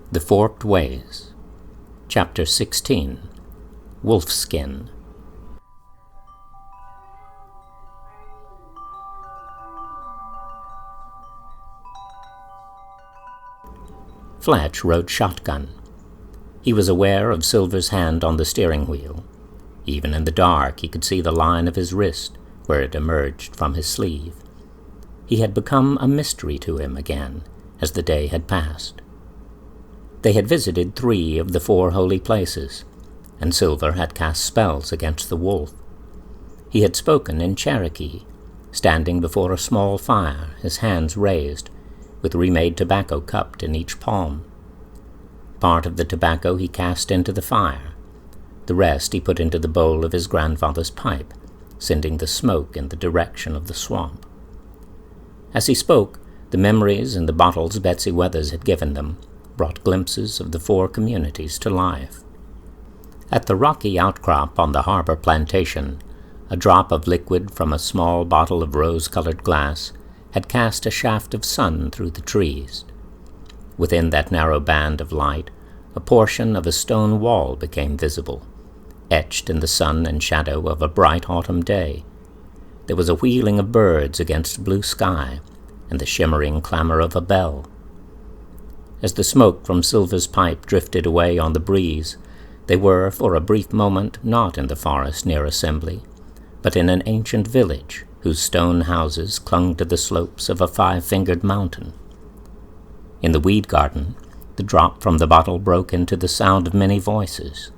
The Forked Ways. Chapter 16. Wolfskin. Fletch rode shotgun. He was aware of Silver's hand on the steering wheel. Even in the dark he could see the line of his wrist where it emerged from his sleeve. He had become a mystery to him again as the day had passed. They had visited 3 of the 4 holy places, and Silver had cast spells against the wolf. He had spoken in Cherokee, standing before a small fire, his hands raised, with remade tobacco cupped in each palm. Part of the tobacco he cast into the fire. The rest he put into the bowl of his grandfather's pipe, sending the smoke in the direction of the swamp. As he spoke, the memories and the bottles Betsy Weathers had given them brought glimpses of the 4 communities to life. At the rocky outcrop on the harbor plantation, a drop of liquid from a small bottle of rose-colored glass had cast a shaft of sun through the trees. Within that narrow band of light, a portion of a stone wall became visible, etched in the sun and shadow of a bright autumn day. There was a wheeling of birds against blue sky, and the shimmering clamor of a bell. As the smoke from Silver's pipe drifted away on the breeze, they were, for a brief moment, not in the forest near Assembly, but in an ancient village whose stone houses clung to the slopes of a 5-fingered mountain. In the weed garden, the drop from the bottle broke into the sound of many voices.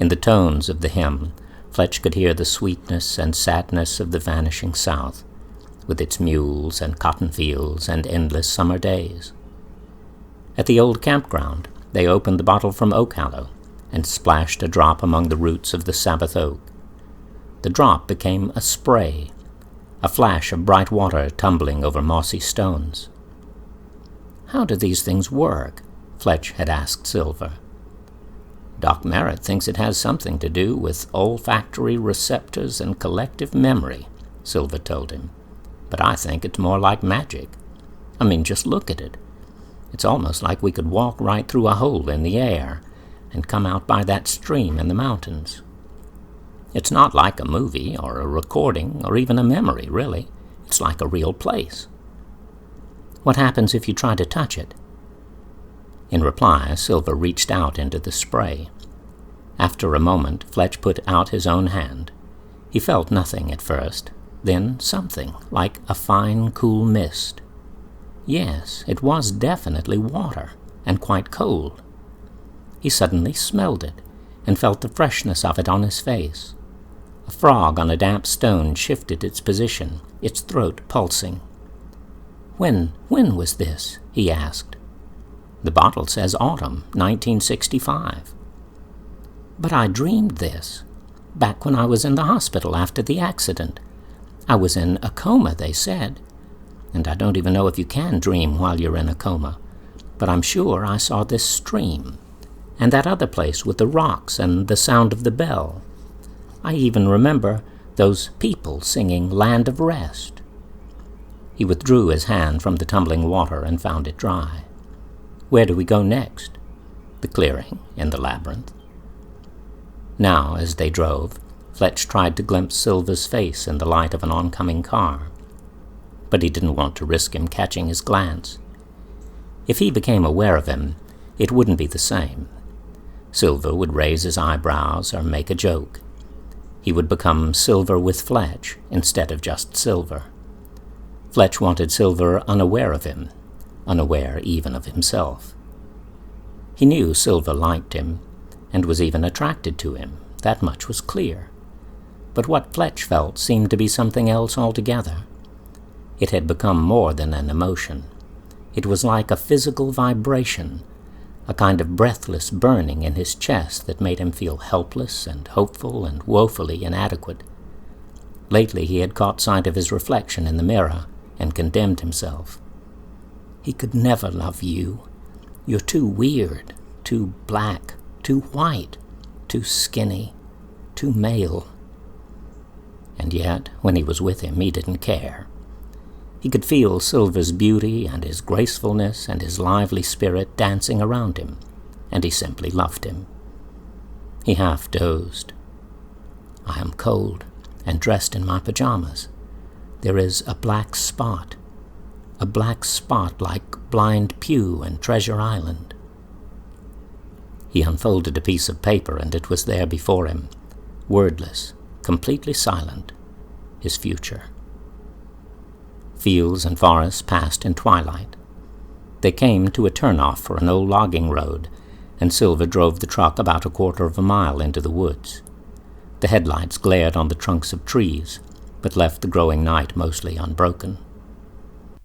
In the tones of the hymn, Fletch could hear the sweetness and sadness of the vanishing South, with its mules and cotton fields and endless summer days. At the old campground, they opened the bottle from oak hollow and splashed a drop among the roots of the Sabbath oak. The drop became a spray, a flash of bright water tumbling over mossy stones. "How do these things work?" Fletch had asked Silver. "Doc Merritt thinks it has something to do with olfactory receptors and collective memory," Silver told him. "But I think it's more like magic. I mean, just look at it. It's almost like we could walk right through a hole in the air and come out by that stream in the mountains. It's not like a movie or a recording or even a memory, really. It's like a real place." "What happens if you try to touch it?" In reply, Silver reached out into the spray. After a moment, Fletch put out his own hand. He felt nothing at first, then something, like a fine, cool mist. Yes, it was definitely water, and quite cold. He suddenly smelled it, and felt the freshness of it on his face. A frog on a damp stone shifted its position, its throat pulsing. When was this?" he asked. "The bottle says autumn, 1965. "But I dreamed this, back when I was in the hospital after the accident. I was in a coma, they said. And I don't even know if you can dream while you're in a coma, but I'm sure I saw this stream, and that other place with the rocks and the sound of the bell. I even remember those people singing Land of Rest." He withdrew his hand from the tumbling water and found it dry. "Where do we go next?" "The clearing in the labyrinth." Now, as they drove, Fletch tried to glimpse Silver's face in the light of an oncoming car, but he didn't want to risk him catching his glance. If he became aware of him, it wouldn't be the same. Silver would raise his eyebrows or make a joke. He would become Silver with Fletch instead of just Silver. Fletch wanted Silver unaware of him, unaware even of himself. He knew Silver liked him, and was even attracted to him, that much was clear. But what Fletch felt seemed to be something else altogether. It had become more than an emotion. It was like a physical vibration, a kind of breathless burning in his chest that made him feel helpless and hopeful and woefully inadequate. Lately he had caught sight of his reflection in the mirror and condemned himself. "He could never love you. You're too weird, too black, too white, too skinny, too male." And yet, when he was with him, he didn't care. He could feel Silver's beauty and his gracefulness and his lively spirit dancing around him, and he simply loved him. He half dozed. I am cold and dressed in my pajamas. There is a black spot like Blind Pew and Treasure Island. He unfolded a piece of paper, and it was there before him, wordless, completely silent, his future. Fields and forests passed in twilight. They came to a turnoff for an old logging road, and Silver drove the truck about a quarter of a mile into the woods. The headlights glared on the trunks of trees, but left the growing night mostly unbroken.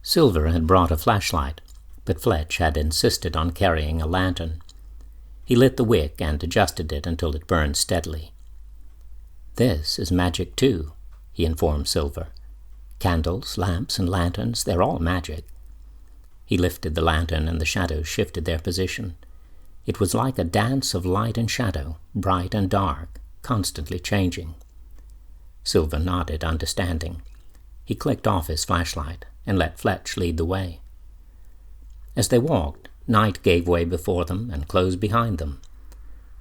Silver had brought a flashlight, but Fletch had insisted on carrying a lantern. He lit the wick and adjusted it until it burned steadily. "This is magic too," he informed Silver. "Candles, lamps, and lanterns, they're all magic." He lifted the lantern, and the shadows shifted their position. It was like a dance of light and shadow, bright and dark, constantly changing. Silver nodded, understanding. He clicked off his flashlight and let Fletch lead the way. As they walked, night gave way before them and closed behind them.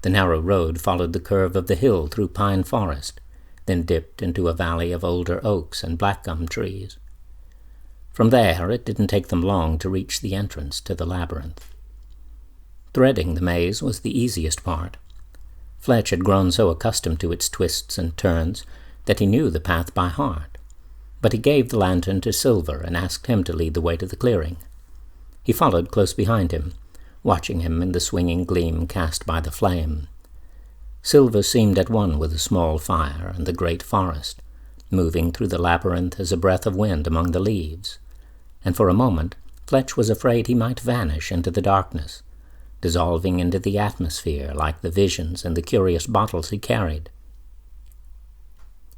The narrow road followed the curve of the hill through pine forest, then dipped into a valley of older oaks and blackgum trees. From there, it didn't take them long to reach the entrance to the labyrinth. Threading the maze was the easiest part. Fletch had grown so accustomed to its twists and turns that he knew the path by heart, but he gave the lantern to Silver and asked him to lead the way to the clearing. He followed close behind him, watching him in the swinging gleam cast by the flame. Silver seemed at one with the small fire and the great forest, moving through the labyrinth as a breath of wind among the leaves, and for a moment Fletch was afraid he might vanish into the darkness, dissolving into the atmosphere like the visions and the curious bottles he carried.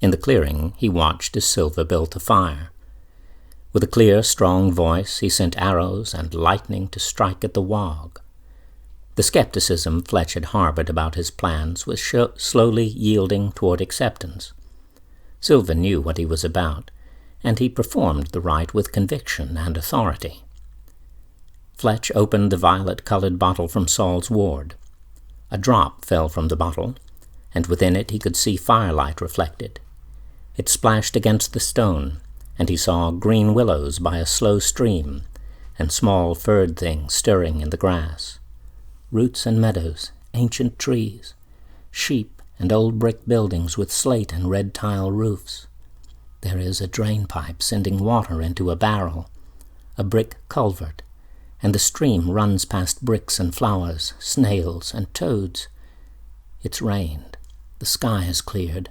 In the clearing, he watched as Silver built a fire. With a clear, strong voice, he sent arrows and lightning to strike at the wog. The skepticism Fletch had harbored about his plans was slowly yielding toward acceptance. Silver knew what he was about, and he performed the rite with conviction and authority. Fletch opened the violet-colored bottle from Saul's ward. A drop fell from the bottle, and within it he could see firelight reflected. It splashed against the stone, and he saw green willows by a slow stream, and small furred things stirring in the grass. Roots and meadows, ancient trees, sheep and old brick buildings with slate and red tile roofs. There is a drain pipe sending water into a barrel, a brick culvert, and the stream runs past bricks and flowers, snails and toads. It's rained. The sky has cleared.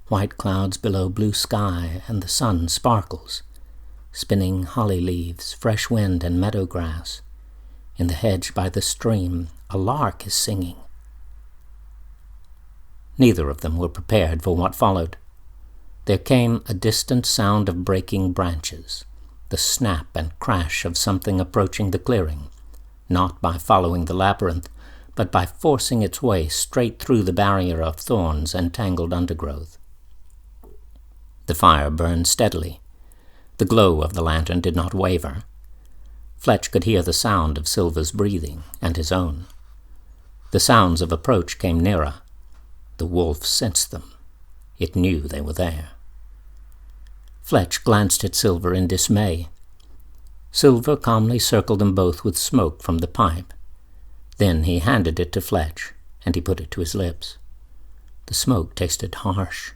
White clouds below blue sky, and the sun sparkles, spinning holly leaves, fresh wind, and meadow grass. In the hedge by the stream, a lark is singing. Neither of them were prepared for what followed. There came a distant sound of breaking branches, the snap and crash of something approaching the clearing, not by following the labyrinth, but by forcing its way straight through the barrier of thorns and tangled undergrowth. The fire burned steadily. The glow of the lantern did not waver. Fletch could hear the sound of Silver's breathing and his own. The sounds of approach came nearer. The wolf sensed them. It knew they were there. Fletch glanced at Silver in dismay. Silver calmly circled them both with smoke from the pipe. Then he handed it to Fletch, and he put it to his lips. The smoke tasted harsh.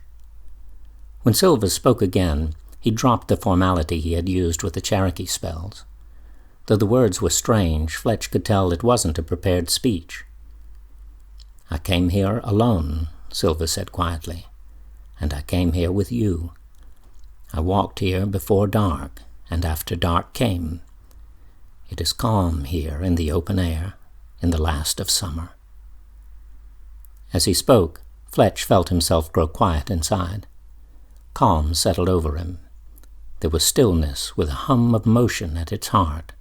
When Silver spoke again, he dropped the formality he had used with the Cherokee spells. Though the words were strange, Fletch could tell it wasn't a prepared speech. "I came here alone," Silver said quietly, "and I came here with you. I walked here before dark, and after dark came. It is calm here in the open air, in the last of summer." As he spoke, Fletch felt himself grow quiet inside. Calm settled over him. There was stillness with a hum of motion at its heart.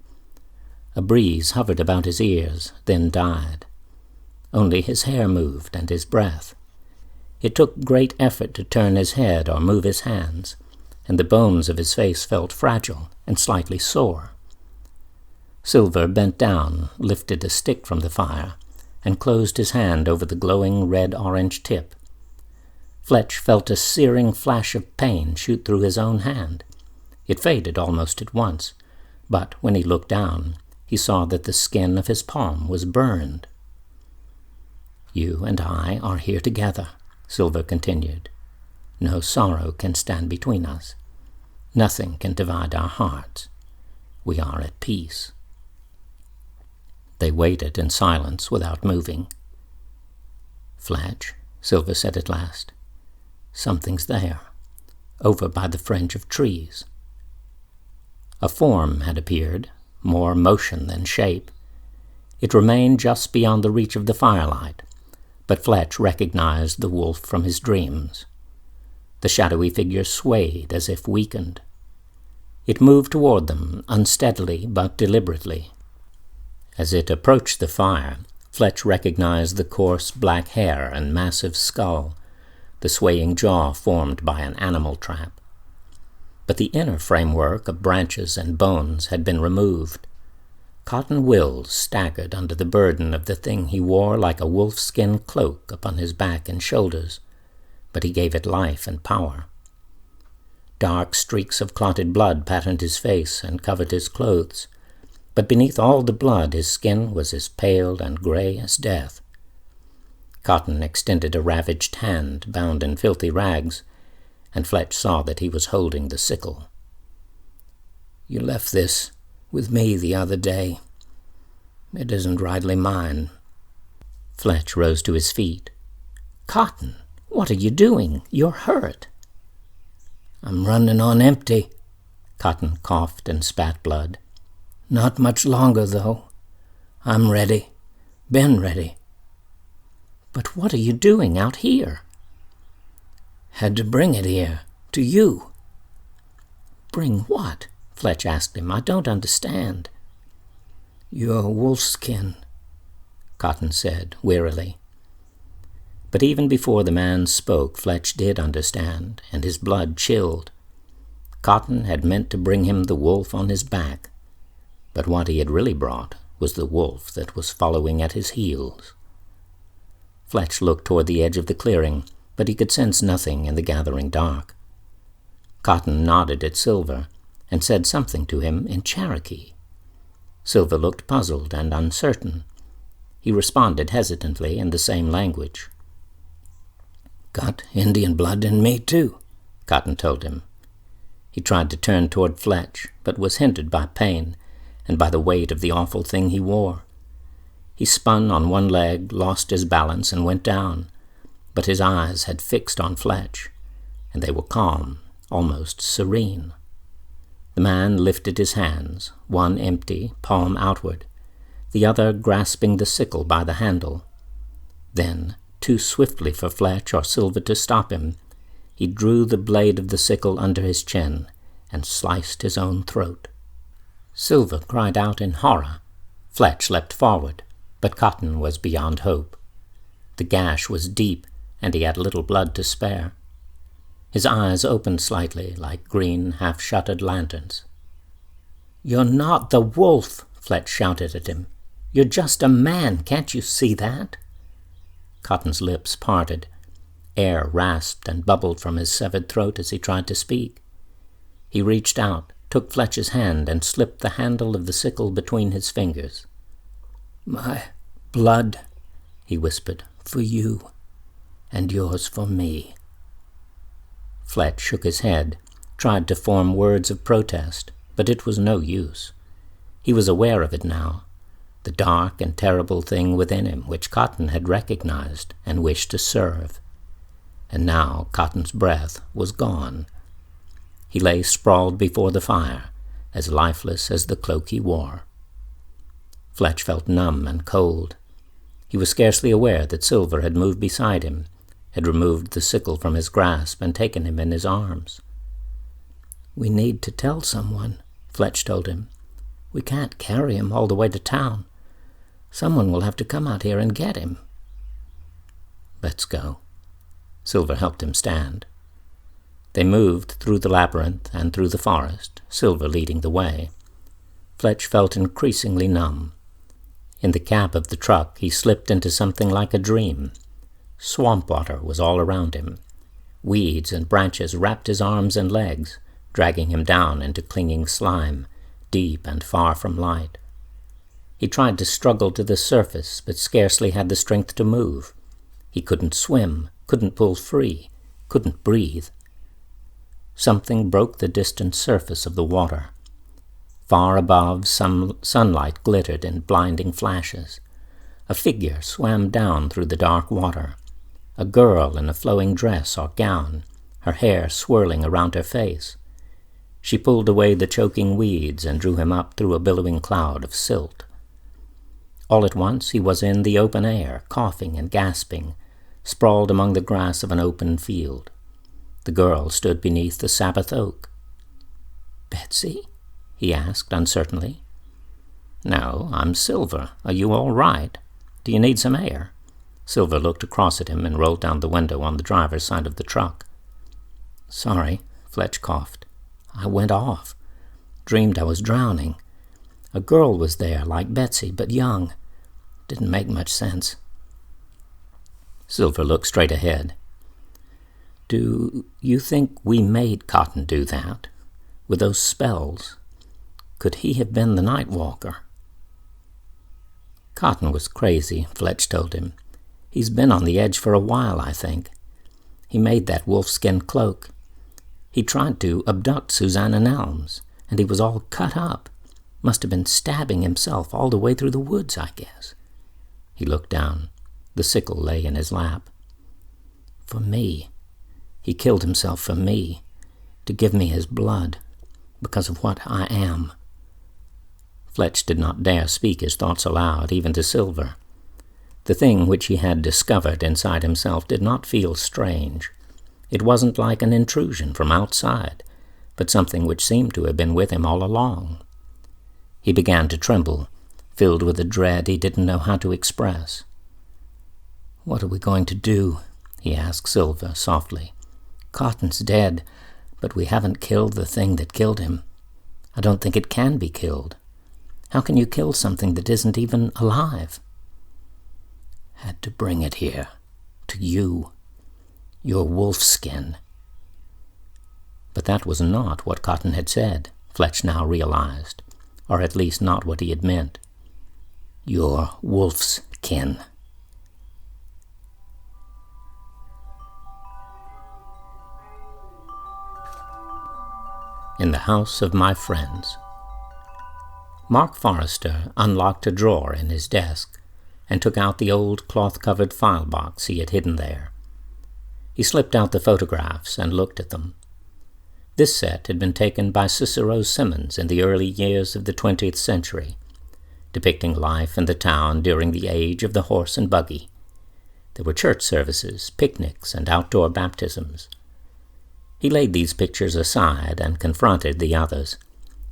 A breeze hovered about his ears, then died. Only his hair moved and his breath. It took great effort to turn his head or move his hands, and the bones of his face felt fragile and slightly sore. Silver bent down, lifted a stick from the fire, and closed his hand over the glowing red-orange tip. Fletch felt a searing flash of pain shoot through his own hand. It faded almost at once, but when he looked down, he saw that the skin of his palm was burned. "You and I are here together," Silver continued. "No sorrow can stand between us. Nothing can divide our hearts. We are at peace." They waited in silence without moving. "Fletch," Silver said at last, "something's there, over by the fringe of trees." A form had appeared, more motion than shape. It remained just beyond the reach of the firelight, but Fletch recognized the wolf from his dreams. The shadowy figure swayed as if weakened. It moved toward them, unsteadily but deliberately. As it approached the fire, Fletch recognized the coarse black hair and massive skull, the swaying jaw formed by an animal trap. But the inner framework of branches and bones had been removed. Cotton Wills staggered under the burden of the thing he wore like a wolfskin cloak upon his back and shoulders, but he gave it life and power. Dark streaks of clotted blood patterned his face and covered his clothes, but beneath all the blood his skin was as pale and gray as death. Cotton extended a ravaged hand bound in filthy rags, and Fletch saw that he was holding the sickle. "You left this with me the other day. It isn't rightly mine." Fletch rose to his feet. "Cotton, what are you doing? You're hurt." "I'm running on empty." Cotton coughed and spat blood. "Not much longer, though. I'm ready. Been ready." "But what are you doing out here?" "Had to bring it here, to you." "Bring what?" Fletch asked him. "I don't understand." "Your wolfskin," Cotton said wearily. But even before the man spoke, Fletch did understand, and his blood chilled. Cotton had meant to bring him the wolf on his back, but what he had really brought was the wolf that was following at his heels. Fletch looked toward the edge of the clearing, but he could sense nothing in the gathering dark. Cotton nodded at Silver and said something to him in Cherokee. Silver looked puzzled and uncertain. He responded hesitantly in the same language. "Got Indian blood in me, too," Cotton told him. He tried to turn toward Fletch, but was hindered by pain and by the weight of the awful thing he wore. He spun on one leg, lost his balance, and went down, but his eyes had fixed on Fletch, and they were calm, almost serene. The man lifted his hands, one empty, palm outward, the other grasping the sickle by the handle. Then, too swiftly for Fletch or Silver to stop him, he drew the blade of the sickle under his chin and sliced his own throat. Silver cried out in horror. Fletch leapt forward, but Cotton was beyond hope. The gash was deep, and he had little blood to spare. His eyes opened slightly, like green, half-shuttered lanterns. "You're not the wolf," Fletch shouted at him. "You're just a man, can't you see that?" Cotton's lips parted. Air rasped and bubbled from his severed throat as he tried to speak. He reached out, took Fletch's hand, and slipped the handle of the sickle between his fingers. "My blood," he whispered, "for you, and yours for me." Fletch shook his head, tried to form words of protest, but it was no use. He was aware of it now, the dark and terrible thing within him which Cotton had recognized and wished to serve. And now Cotton's breath was gone. He lay sprawled before the fire, as lifeless as the cloak he wore. Fletch felt numb and cold. He was scarcely aware that Silver had moved beside him, had removed the sickle from his grasp and taken him in his arms. "We need to tell someone," Fletch told him. "We can't carry him all the way to town. Someone will have to come out here and get him." "Let's go." Silver helped him stand. They moved through the labyrinth and through the forest, Silver leading the way. Fletch felt increasingly numb. In the cab of the truck, he slipped into something like a dream. Swamp water was all around him. Weeds and branches wrapped his arms and legs, dragging him down into clinging slime, deep and far from light. He tried to struggle to the surface, but scarcely had the strength to move. He couldn't swim, couldn't pull free, couldn't breathe. Something broke the distant surface of the water. Far above, some sunlight glittered in blinding flashes. A figure swam down through the dark water. A girl in a flowing dress or gown, her hair swirling around her face. She pulled away the choking weeds and drew him up through a billowing cloud of silt. All at once he was in the open air, coughing and gasping, sprawled among the grass of an open field. The girl stood beneath the Sabbath oak. "Betsy?" he asked uncertainly. "No, I'm Silver. Are you all right? Do you need some air?" Silver looked across at him and rolled down the window on the driver's side of the truck. "Sorry," Fletch coughed. "I went off. Dreamed I was drowning. A girl was there, like Betsy, but young. Didn't make much sense." Silver looked straight ahead. "Do you think we made Cotton do that? With those spells? Could he have been the Night Walker?" "Cotton was crazy," Fletch told him. "He's been on the edge for a while, I think. He made that wolfskin cloak. He tried to abduct Susanna Nelms, and he was all cut up. Must have been stabbing himself all the way through the woods, I guess." He looked down. The sickle lay in his lap. "For me. He killed himself for me, to give me his blood, because of what I am." Fletch did not dare speak his thoughts aloud, even to Silver. The thing which he had discovered inside himself did not feel strange. It wasn't like an intrusion from outside, but something which seemed to have been with him all along. He began to tremble, filled with a dread he didn't know how to express. "What are we going to do?" he asked Silver softly. "Cotton's dead, but we haven't killed the thing that killed him. I don't think it can be killed. How can you kill something that isn't even alive?" "Had to bring it here, to you. Your wolf skin." But that was not what Cotton had said, Fletch now realized, or at least not what he had meant. "Your wolf's kin." In the house of my friends. Mark Forrester unlocked a drawer in his desk and took out the old cloth-covered file box he had hidden there. He slipped out the photographs and looked at them. This set had been taken by Cicero Simmons in the early years of the 20th century, depicting life in the town during the age of the horse and buggy. There were church services, picnics, and outdoor baptisms. He laid these pictures aside and confronted the others,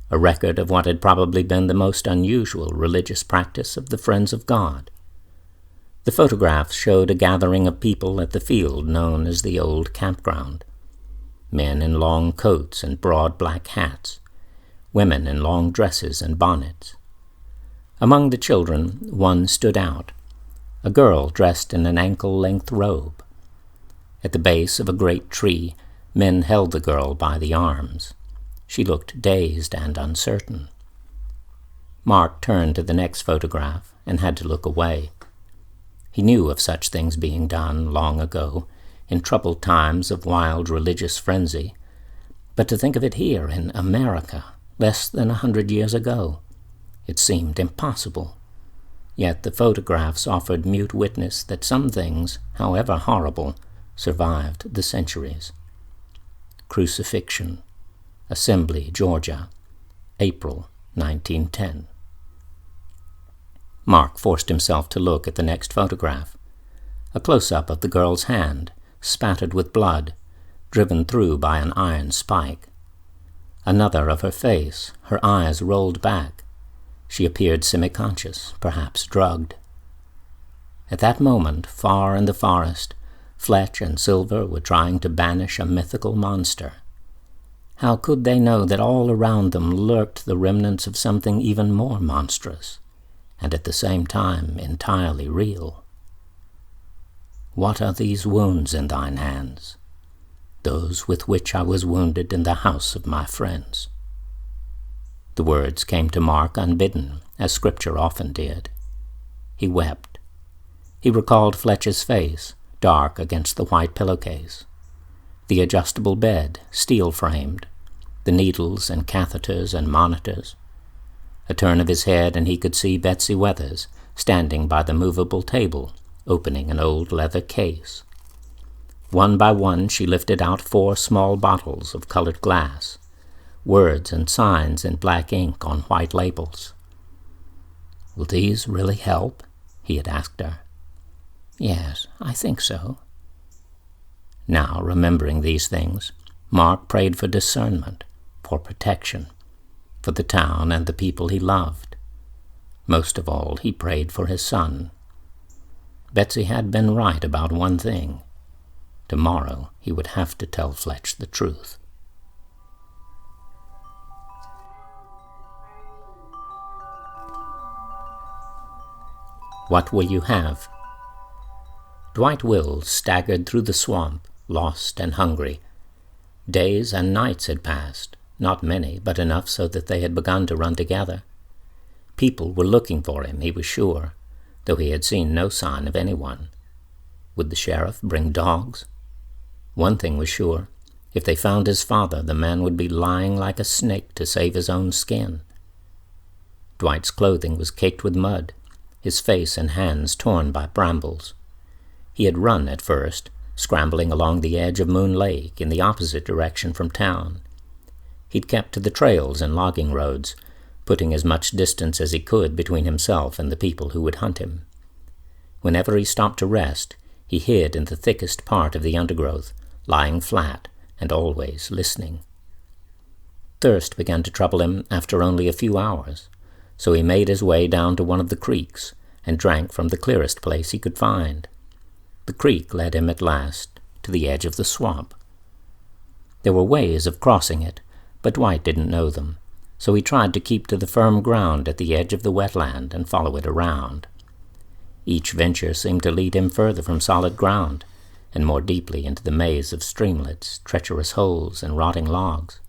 a record of what had probably been the most unusual religious practice of the Friends of God. The photographs showed a gathering of people at the field known as the Old Campground. Men in long coats and broad black hats, women in long dresses and bonnets. Among the children, one stood out, a girl dressed in an ankle-length robe. At the base of a great tree, men held the girl by the arms. She looked dazed and uncertain. Mark turned to the next photograph and had to look away. He knew of such things being done long ago, in troubled times of wild religious frenzy, but to think of it here in America, less than 100 years ago, it seemed impossible. Yet the photographs offered mute witness that some things, however horrible, survived the centuries. Crucifixion, Assembly, Georgia, April 1910. Mark forced himself to look at the next photograph, a close-up of the girl's hand, spattered with blood, driven through by an iron spike. Another of her face, her eyes rolled back. She appeared semi-conscious, perhaps drugged. At that moment, far in the forest, Fletch and Silver were trying to banish a mythical monster. How could they know that all around them lurked the remnants of something even more monstrous, and at the same time entirely real? "What are these wounds in thine hands?" "Those with which I was wounded in the house of my friends." The words came to Mark unbidden, as Scripture often did. He wept. He recalled Fletch's face, dark against the white pillowcase, the adjustable bed, steel-framed, the needles and catheters and monitors. A turn of his head and he could see Betsy Weathers standing by the movable table, opening an old leather case. One by one she lifted out 4 small bottles of colored glass, words and signs in black ink on white labels. "Will these really help?" he had asked her. "Yes, I think so." Now, remembering these things, Mark prayed for discernment, for protection, for the town and the people he loved. Most of all, he prayed for his son. Betsy had been right about one thing. Tomorrow he would have to tell Fletch the truth. What will you have? Dwight Wills staggered through the swamp, lost and hungry. Days and nights had passed, not many, but enough so that they had begun to run together. People were looking for him, he was sure, though he had seen no sign of anyone. Would the sheriff bring dogs? One thing was sure. If they found his father, the man would be lying like a snake to save his own skin. Dwight's clothing was caked with mud, his face and hands torn by brambles. He had run at first, scrambling along the edge of Moon Lake in the opposite direction from town. He'd kept to the trails and logging roads, putting as much distance as he could between himself and the people who would hunt him. Whenever he stopped to rest, he hid in the thickest part of the undergrowth, lying flat and always listening. Thirst began to trouble him after only a few hours, so he made his way down to one of the creeks and drank from the clearest place he could find. The creek led him at last to the edge of the swamp. There were ways of crossing it, but Dwight didn't know them, so he tried to keep to the firm ground at the edge of the wetland and follow it around. Each venture seemed to lead him further from solid ground, and more deeply into the maze of streamlets, treacherous holes, and rotting logs.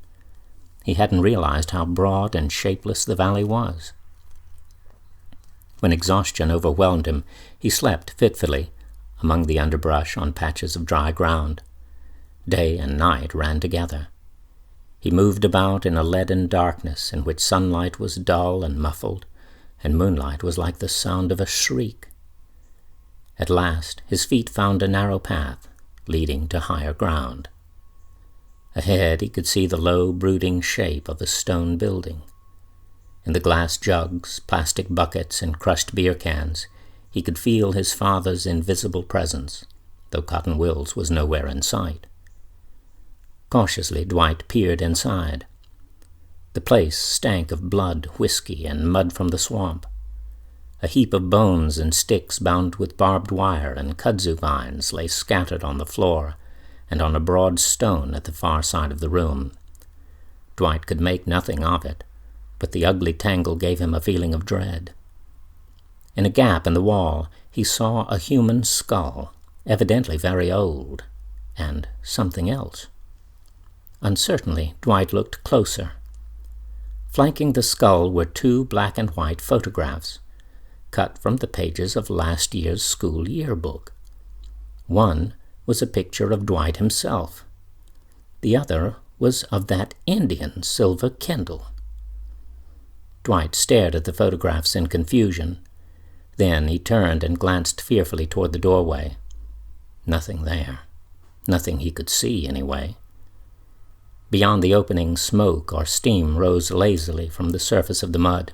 He hadn't realized how broad and shapeless the valley was. When exhaustion overwhelmed him, he slept fitfully among the underbrush on patches of dry ground. Day and night ran together. He moved about in a leaden darkness in which sunlight was dull and muffled, and moonlight was like the sound of a shriek. At last his feet found a narrow path, leading to higher ground. Ahead he could see the low, brooding shape of a stone building. In the glass jugs, plastic buckets, and crushed beer cans, he could feel his father's invisible presence, though Cotton Wills was nowhere in sight. Cautiously, Dwight peered inside. The place stank of blood, whiskey, and mud from the swamp. A heap of bones and sticks bound with barbed wire and kudzu vines lay scattered on the floor and on a broad stone at the far side of the room. Dwight could make nothing of it, but the ugly tangle gave him a feeling of dread. In a gap in the wall, he saw a human skull, evidently very old, and something else. Uncertainly, Dwight looked closer. Flanking the skull were 2 black and white photographs, cut from the pages of last year's school yearbook. One was a picture of Dwight himself. The other was of that Indian, Silver Kendall. Dwight stared at the photographs in confusion. Then he turned and glanced fearfully toward the doorway. Nothing there. Nothing he could see, anyway. Beyond the opening, smoke or steam rose lazily from the surface of the mud.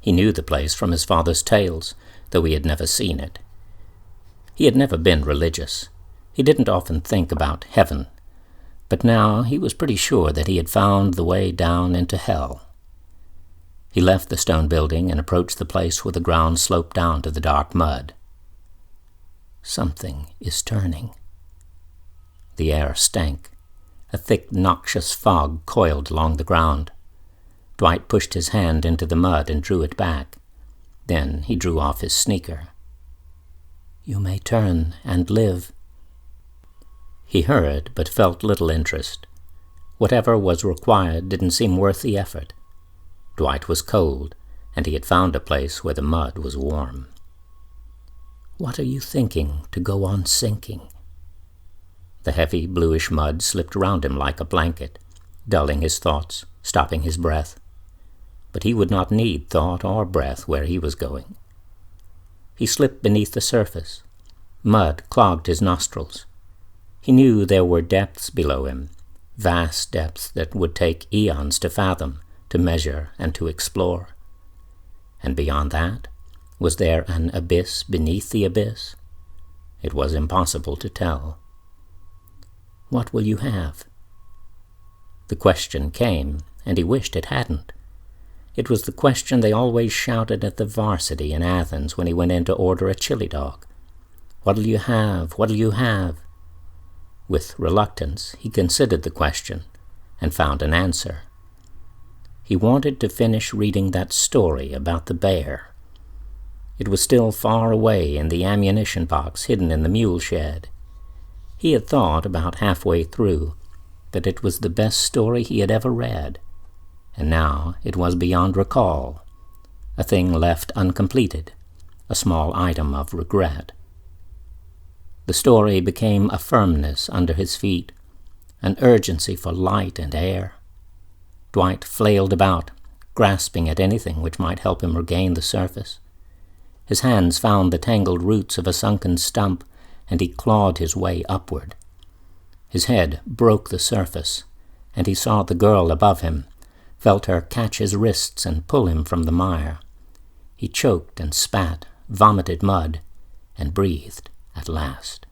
He knew the place from his father's tales, though he had never seen it. He had never been religious. He didn't often think about heaven, but now he was pretty sure that he had found the way down into hell. He left the stone building and approached the place where the ground sloped down to the dark mud. Something is turning. The air stank. A thick, noxious fog coiled along the ground. Dwight pushed his hand into the mud and drew it back. Then he drew off his sneaker. "You may turn and live." He heard, but felt little interest. Whatever was required didn't seem worth the effort. Dwight was cold, and he had found a place where the mud was warm. "What are you thinking to go on sinking?" The heavy bluish mud slipped around him like a blanket, dulling his thoughts, stopping his breath. But he would not need thought or breath where he was going. He slipped beneath the surface. Mud clogged his nostrils. He knew there were depths below him, vast depths that would take eons to fathom, to measure, and to explore. And beyond that, was there an abyss beneath the abyss? It was impossible to tell. "What will you have?" The question came, and he wished it hadn't. It was the question they always shouted at the varsity in Athens when he went in to order a chili dog. "What'll you have? What'll you have?" With reluctance, he considered the question and found an answer. He wanted to finish reading that story about the bear. It was still far away in the ammunition box hidden in the mule shed. He had thought about halfway through that it was the best story he had ever read, and now it was beyond recall, a thing left uncompleted, a small item of regret. The story became a firmness under his feet, an urgency for light and air. Dwight flailed about, grasping at anything which might help him regain the surface. His hands found the tangled roots of a sunken stump, and he clawed his way upward. His head broke the surface, and he saw the girl above him, felt her catch his wrists and pull him from the mire. He choked and spat, vomited mud, and breathed at last.